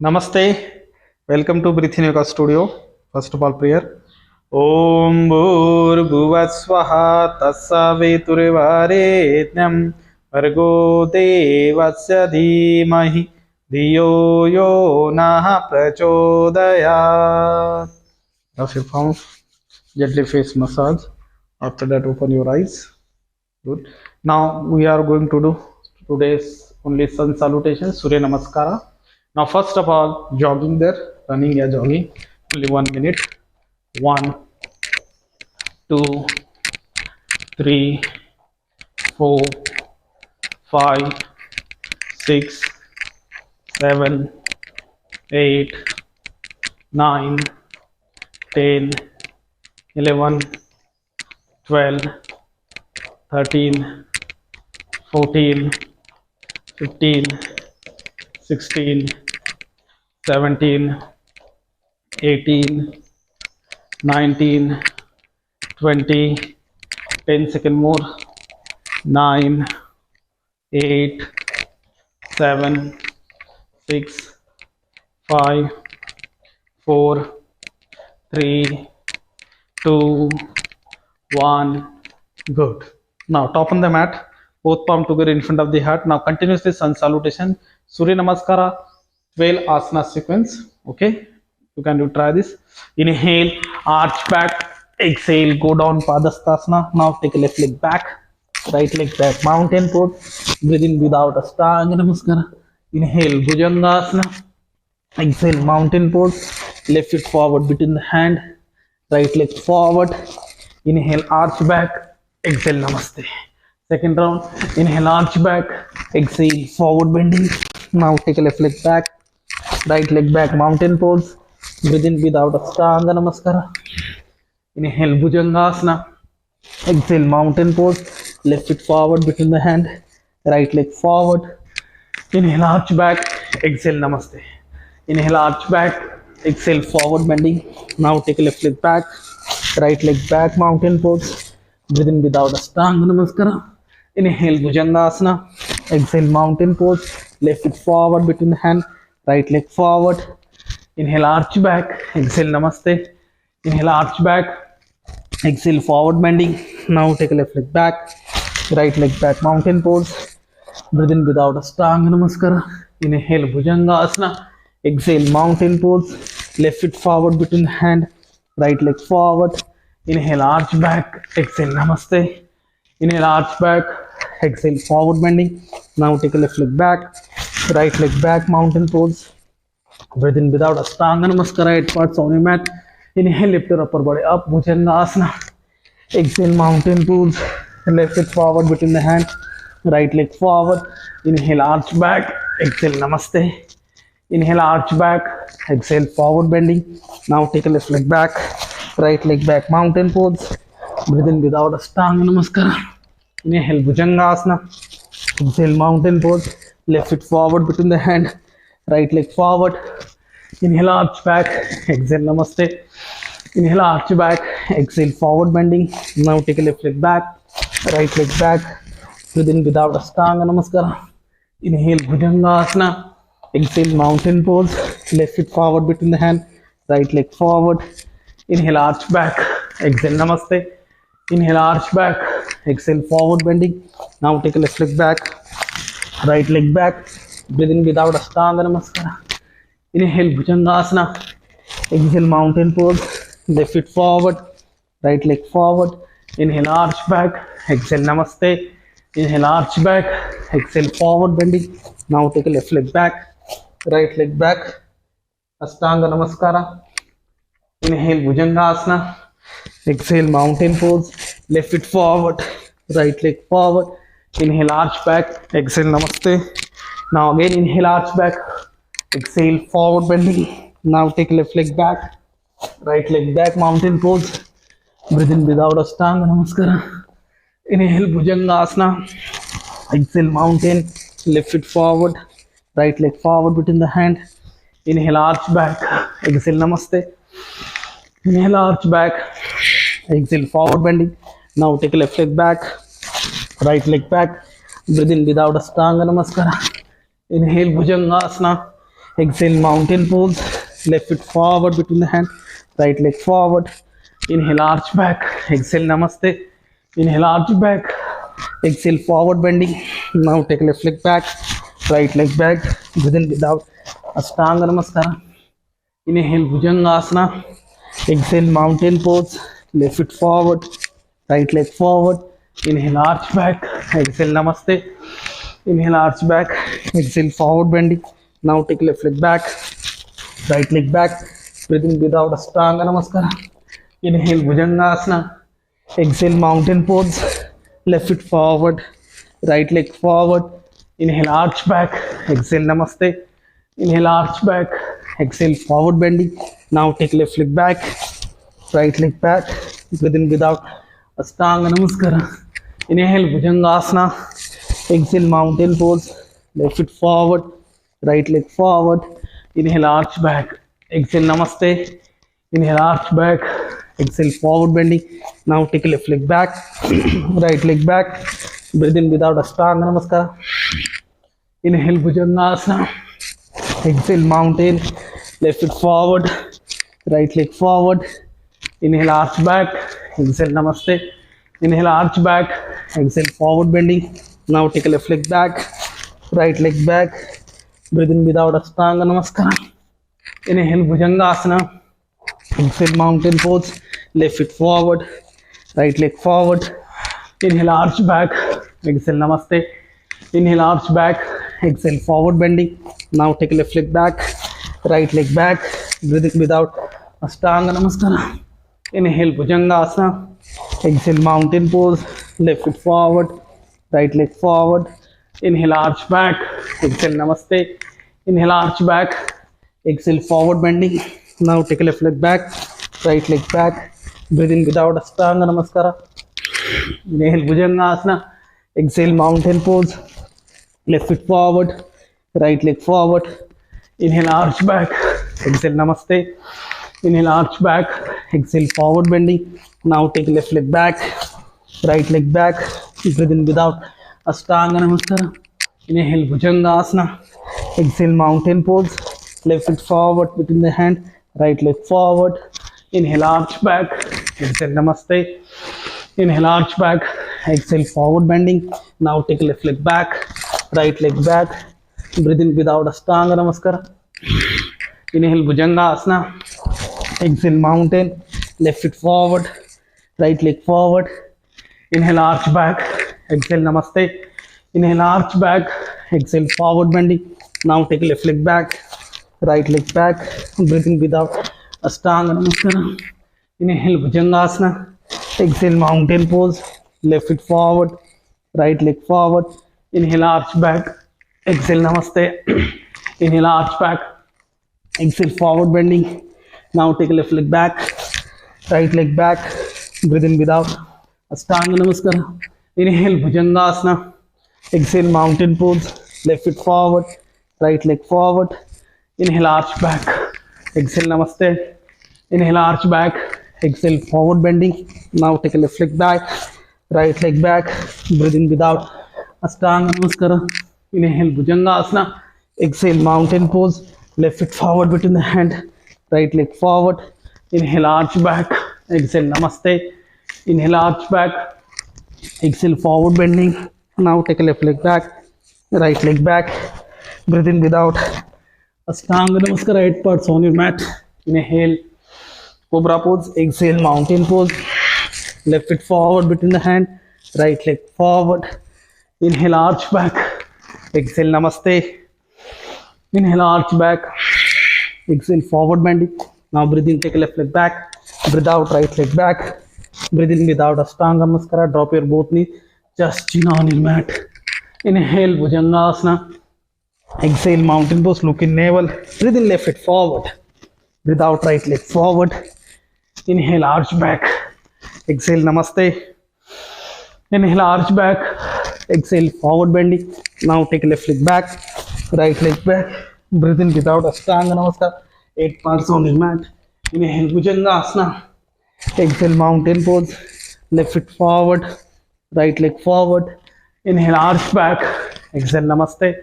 Namaste. Welcome to Breathe in Yoga Studio. First of all, prayer. Om Bhurbhuvasvaha Tatsaviturvarenyam Bhargo Devasya Dhimahi Dhiyo Yo Nah Prachodayat. Now sit down. Gently face massage. After that, open your eyes. Good. Now we are going to do today's only sun salutations, Surya Namaskar. Now first of all, jogging there, running or jogging, only 1 minute. 1, 2, 3, 4, 5, 6, 7, 8, 9, 10, 11, 12, 13, 14, 15, 16, 17, 18, 19, 20, 10 seconds more, 9, 8, 7, 6, 5, 4, 3, 2, 1. Good. Now top on the mat, both palm together in front of the heart. Now continuously sun salutation, Surya Namaskara, 12 asana sequence. Okay, you can try this. Inhale, arch back, exhale, go down Padasthasana. Now take a left leg back, right leg back, mountain pose. Breathe in without Ashtanga Namaskara. Inhale, Bhujangasana. Exhale, mountain pose. Left foot forward between the hand, right leg forward. Inhale, arch back, exhale, Namaste. Second round, inhale, arch back, exhale, forward bending. Now take a left leg back, right leg back, mountain pose. Breathe in without Ashtanga Namaskara. Inhale, Bhujangasana. Exhale, mountain pose. Left foot forward between the hand, right leg forward. Inhale, arch back, exhale, Namaste. Inhale, arch back, exhale, forward bending. Now take a left leg back, right leg back, mountain pose. Breathe in without Ashtanga Namaskara. Inhale, Bhujangasana. Exhale, mountain pose. Left foot forward between the hand, right leg forward. Inhale, arch back, exhale, Namaste. Inhale, arch back, exhale, forward bending. Now take a left leg back, right leg back, mountain pose. Breathe in without Ashtanga Namaskara. Inhale, Bhujangasana. Exhale, mountain pose. Left foot forward between the hand, right leg forward. Inhale, arch back, exhale, Namaste. Inhale, arch back, exhale, forward bending. Now take a left leg back, right leg back, mountain pose. Breathe in without Ashtanga Namaskara, 8 parts on your mat. Inhale, lift your upper body up, Bhujangasana. Exhale, mountain pose. Left foot forward between the hand, right leg forward. Inhale, arch back, exhale, Namaste. Inhale, arch back, exhale, forward bending. Now take a left leg back, right leg back, mountain pose. Breathe in without Ashtanga Namaskara. Inhale, Bhujangasana. Exhale, mountain pose. Left foot forward between the hand, right leg forward. Inhale, arch back, exhale, Namaste. Inhale, arch back, exhale, forward bending. Now take a left leg back, right leg back. Breathe in without Ashtanga Namaskara. Inhale, Bhujangasana. Exhale, mountain pose. Left foot forward between the hand, right leg forward. Inhale, arch back, exhale, Namaste. Inhale, arch back, exhale, forward bending. Now take a left leg back, right leg back. Breathe in without Ashtanga Namaskara. Inhale, Bhujangasana. Exhale, mountain pose. Left foot forward, right leg forward. Inhale, arch back, exhale, Namaste. Inhale, arch back, exhale, forward bending. Now take a left leg back, right leg back, Ashtanga Namaskara. Inhale, Bhujangasana. Exhale, mountain pose. Left foot forward, right leg forward. Inhale, arch back, exhale, Namaste. Now again, inhale, arch back, exhale, forward bending. Now take left leg back, right leg back, mountain pose. Breathe in without Ashtanga Namaskara. Inhale, Bhujangasana. Exhale, mountain. Left foot forward, right leg forward between the hand. Inhale, arch back, exhale, Namaste. Inhale, arch back, exhale, forward bending. Now take a left leg back, right leg back. Breathe in without Ashtanga Namaskara. Inhale, Bhujangasana. Exhale, mountain pose. Left foot forward between the hand. Right leg forward. Inhale, arch back. Exhale, namaste. Inhale, arch back. Exhale, forward bending. Now take left leg back. Right leg back. Breathe in without Ashtanga Namaskar. Inhale, Bhujangasana. Exhale, mountain pose. Left foot forward. Right leg forward. Inhale, arch back. Exhale, namaste. Inhale, arch back. Exhale, forward bending. Now take left leg back. Right leg back. Breathe in without Ashtanga Namaskar. Inhale, Bhujangasana. Exhale, mountain pose. Left foot forward. Right leg forward. Inhale, arch back. Exhale, namaste. Inhale, arch back. Exhale, forward bending. Now take left leg back. Right leg back. Breathe in without Ashtanga Namaskar. Inhale, Bhujangasana. Exhale, mountain pose. Left foot forward. Right leg forward. Inhale, arch back. Exhale, namaste. Inhale, arch back. Exhale, forward bending. Now take left leg back. Right leg back. Breathe in without Ashtanga Namaskar. Inhale, Bhujangasana. Exhale, mountain. Left foot forward. Right leg forward. Inhale, arch back. Exhale, namaste. Inhale, arch back. Exhale, forward bending. Now take a left leg back. Right leg back. Breathe in without Ashtanga Namaskar. Inhale, Bhujangasana. Exhale, mountain pose. Left foot forward. Right leg forward. Inhale, arch back. Exhale, namaste. Inhale, arch back. Exhale, forward bending. Now take a left leg back. Right leg back. Breathe in without Ashtanga Namaskar. Inhale, Bhujangasana. Exhale, mountain pose. Left foot forward. Right leg forward. Inhale, arch back. Exhale, namaste. Inhale, arch back. Exhale, forward bending. Now take a left leg back. Right leg back. Breathe in without Ashtanga Namaskara. Inhale, Bhujangasana. Exhale, mountain pose. Left foot forward. Right leg forward. Inhale, arch back. Exhale, namaste. Inhale, arch back. Exhale, forward bending. Now take left leg back. Right leg back. Breathe in without Ashtanga Namaskara. Inhale, Bhujangasana. Exhale, mountain pose. Left foot forward between the hand. Right leg forward. Inhale, arch back. Exhale, namaste. Inhale, arch back. Exhale, forward bending. Now take left leg back. Right leg back. Breathe in without Ashtanga Namaskar. Inhale, Bhujangasana. Exhale, mountain. Left foot forward. Right leg forward. Inhale, arch back. Exhale, namaste. Inhale, arch back. Exhale, forward bending. Now take left leg back. Right leg back. Breathe in without Ashtanga Namaskar. Inhale, Bhujangasana. Exhale, mountain pose. Left foot forward. Right leg forward. Inhale, arch back. Exhale, namaste. Inhale, arch back. Exhale, forward bending. Now take left leg back. Right leg back. Breathe in without Ashtanga Namaskar. Inhale, Bhujangasana. Exhale, mountain pose. Left foot forward. Right leg forward. Inhale, arch back. Exhale, namaste. Inhale, arch back. Exhale, forward bending. Now take a left leg back. Right leg back. Breathe in without Ashtanga Namaskar. Inhale, Bhujangasana. Exhale, mountain pose. Left foot forward between the hand. Right leg forward. Inhale, arch back. Exhale, namaste. Inhale, arch back. Exhale, forward bending. Now take a left leg back. Right leg back. Breathe in without Ashtanga Namaskar. 8 parts on your mat. Inhale, cobra pose. Exhale, mountain pose. Left foot forward between the hand. Right leg forward. Inhale, arch back. Exhale, namaste. Inhale, arch back. Exhale, forward bending. Now breathe in, take a left leg back. Breathe out, right leg back. Breathe in without Ashtanga Namaskara. Drop your both knees. Just chin on your mat. Inhale, Bhujangasana. Exhale, mountain pose. Look in navel. Breathe in, left foot forward. Breathe out, right leg forward. Inhale, arch back. Exhale, namaste. Inhale, arch back. Exhale, forward bending. Now take left leg back. Right leg back. Breathe in without Ashtanga Namaskar. 8 parts on your mat. Inhale, Bhujangasana. Exhale, mountain pose. Left foot forward. Right leg forward. Inhale, arch back. Exhale, namaste.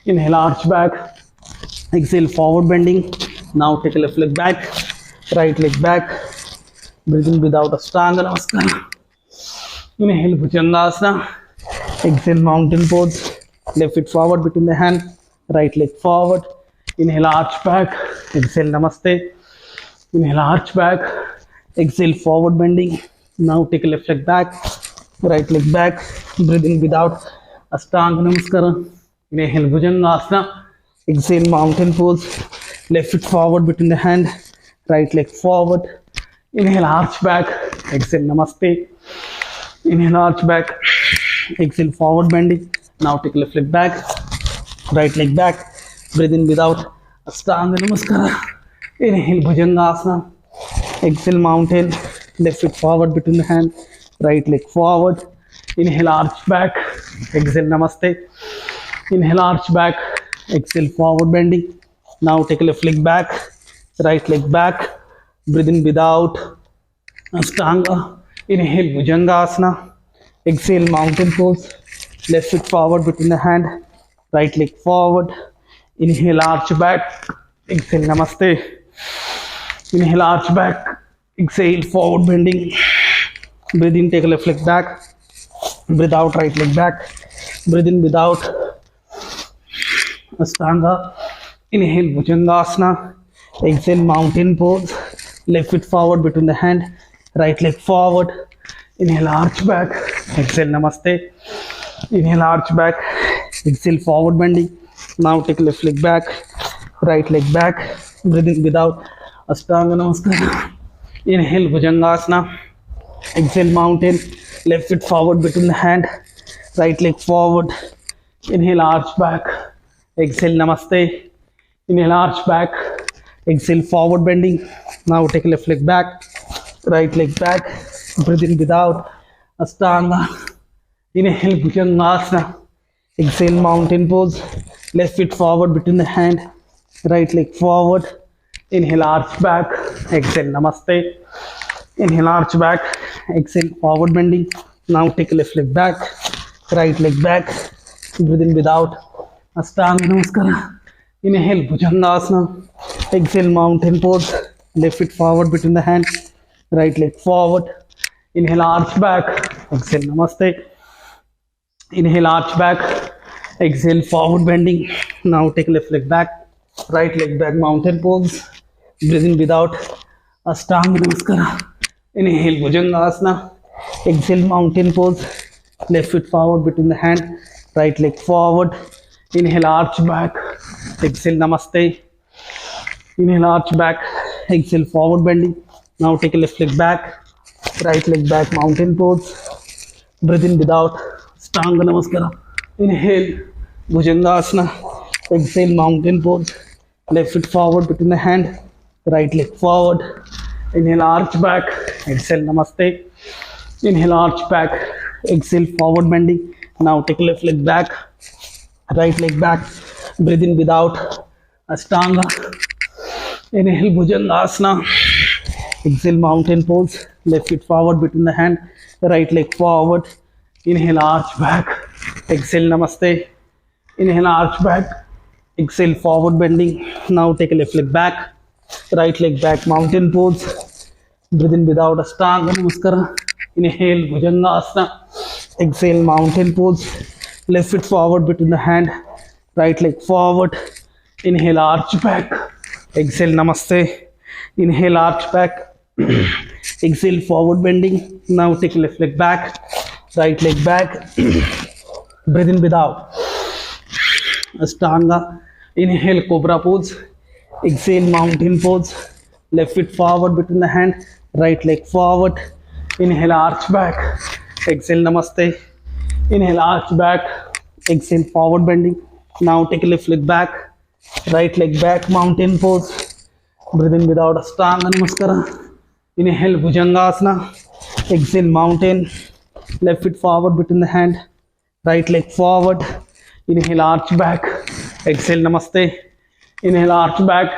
Inhale, arch back. Exhale, forward bending. Now take a left leg back, right leg back. Breathe in without Ashtanga Namaskar. Inhale, Bhujangasana. Exhale, mountain pose. Left foot forward between the hand, right leg forward. Inhale, arch back. Exhale, Namaste. Inhale, arch back. Exhale, forward bending. Now take a left leg back, right leg back. Breathe in without Ashtanga Namaskar. Inhale, Bhujangasana. Exhale, mountain pose. Left foot forward between the hand, right leg forward. Inhale, arch back. Exhale, Namaste. Inhale, arch back. Exhale, forward bending. Now take left leg back, right leg back. Breathe in without Ashtanga Namaskar. Inhale, Bhujangasana. Exhale, mountain. Left foot forward between the hand, right leg forward. Inhale, arch back. Exhale, Namaste. Inhale, arch back. Exhale, forward bending. Now take a left leg back, right leg back. Breathe in without Ashtanga. Inhale, Bhujangasana. Exhale, mountain pose. Left foot forward between the hand, right leg forward. Inhale, arch back. Exhale, Namaste. Inhale, arch back. Exhale, forward bending. Breathe in, take a left leg back. Breathe out, right leg back. Breathe in without Ashtanga. Inhale, Bhujangasana. Exhale, mountain pose. Left foot forward between the hand, right leg forward. Inhale, arch back. Exhale, Namaste. Inhale, arch back. Exhale, forward bending. Now take left leg back, right leg back. Breathe in without Ashtanga Namaskar. Inhale, Bhujangasana. Exhale, mountain. Left foot forward between the hand, right leg forward. Inhale, arch back. Exhale, Namaste. Inhale, arch back. Exhale, forward bending. Now take left leg back, right leg back. Breathe in without Ashtanga. Inhale, Bhujangasana. Exhale, mountain pose. Left foot forward between the hand, right leg forward. Inhale, arch back. Exhale, Namaste. Inhale, arch back. Exhale, forward bending. Now take left leg back, right leg back. Breathe in without Ashtanga Namaskar. Inhale, Bhujangasana. Exhale, mountain pose. Left foot forward between the hand, right leg forward. Inhale, arch back. Exhale, Namaste. Inhale, arch back. Exhale, forward bending. Now take left leg back, right leg back, mountain pose. Breathe in without Ashtanga Namaskar. Inhale, Bhujangasana. Exhale, mountain pose. Left foot forward between the hand, right leg forward. Inhale, arch back. Exhale, Namaste. Inhale, arch back. Exhale, forward bending. Now take a left leg back, right leg back, mountain pose. Breathe in without Ashtanga Namaskar. Inhale, Bhujangasana. Exhale, mountain pose. Left foot forward between the hand, right leg forward. Inhale, arch back. Exhale, Namaste. Inhale, arch back. Exhale, forward bending. Now take left leg back, right leg back. Breathe in without Ashtanga. Inhale, Bhujangasana. Exhale, mountain pose. Left foot forward between the hand, right leg forward. Inhale, arch back. Exhale, Namaste. Inhale, arch back. Exhale, forward bending. Now take a left leg back, right leg back, mountain pose. Breathe in without Ashtanga Namaskar. Inhale, Bhujangasana. Exhale, mountain pose. Left foot forward between the hand, right leg forward. Inhale, arch back. Exhale, Namaste. Inhale, arch back. Exhale, forward bending. Now take left leg back, right leg back. Breathe in without Ashtanga. Inhale, cobra pose. Exhale, mountain pose. Left foot forward between the hand, right leg forward. Inhale, arch back. Exhale, Namaste. Inhale, arch back. Exhale, forward bending. Now take left leg back, right leg back, mountain pose. Breathe in without Ashtanga Namaskar. Inhale, Bhujangasana. Exhale, mountain. Left foot forward between the hand, right leg forward. Inhale, arch back. Exhale, Namaste. Inhale, arch back.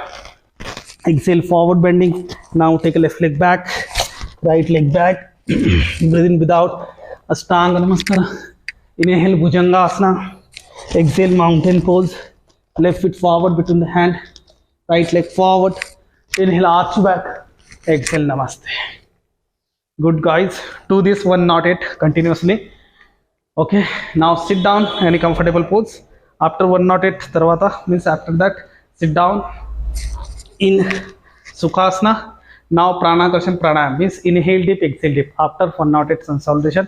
Exhale, forward bending. Now take a left leg back, right leg back. Breathe in without Ashtanga Namaskar. Inhale, Bhujangasana. Exhale, mountain pose. left foot forward between the hand, right leg forward, inhale, arch back, exhale, namaste. Good guys, do this 108 continuously. Okay, now sit down, any comfortable pose. After 108 tarvata, means after that sit down in sukhasana. Now pranakarsan pranayam, means inhale deep, exhale deep. After 108 sun salutation,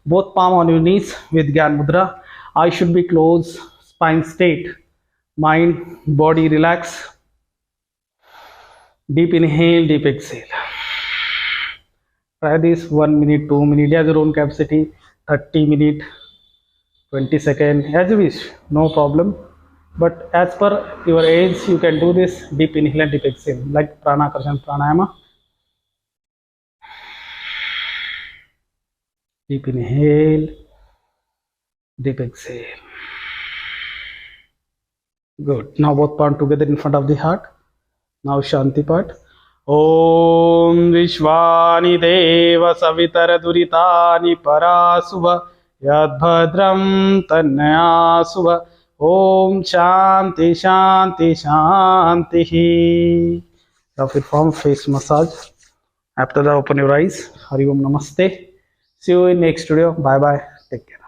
both palm on your knees with Gyan Mudra. Eyes should be closed, spine straight, mind, body relax. Deep inhale, deep exhale. Try this 1 minute, 2 minutes, as your own capacity, 30 minutes, 20 seconds, as you wish, no problem. But as per your age, you can do this deep inhale and deep exhale, like pranakarsan pranayama. Deep inhale, deep exhale. Good. Now both palms together in front of the heart. Now Shanti part. Om Vishwani Deva Savitara Duritani Parasuva Yadbhadram Tannaya Om Shanti Shanti Shanti. Now perform face massage. After that, open your eyes. Hari Om Namaste. See you in next video. Bye bye. Take care.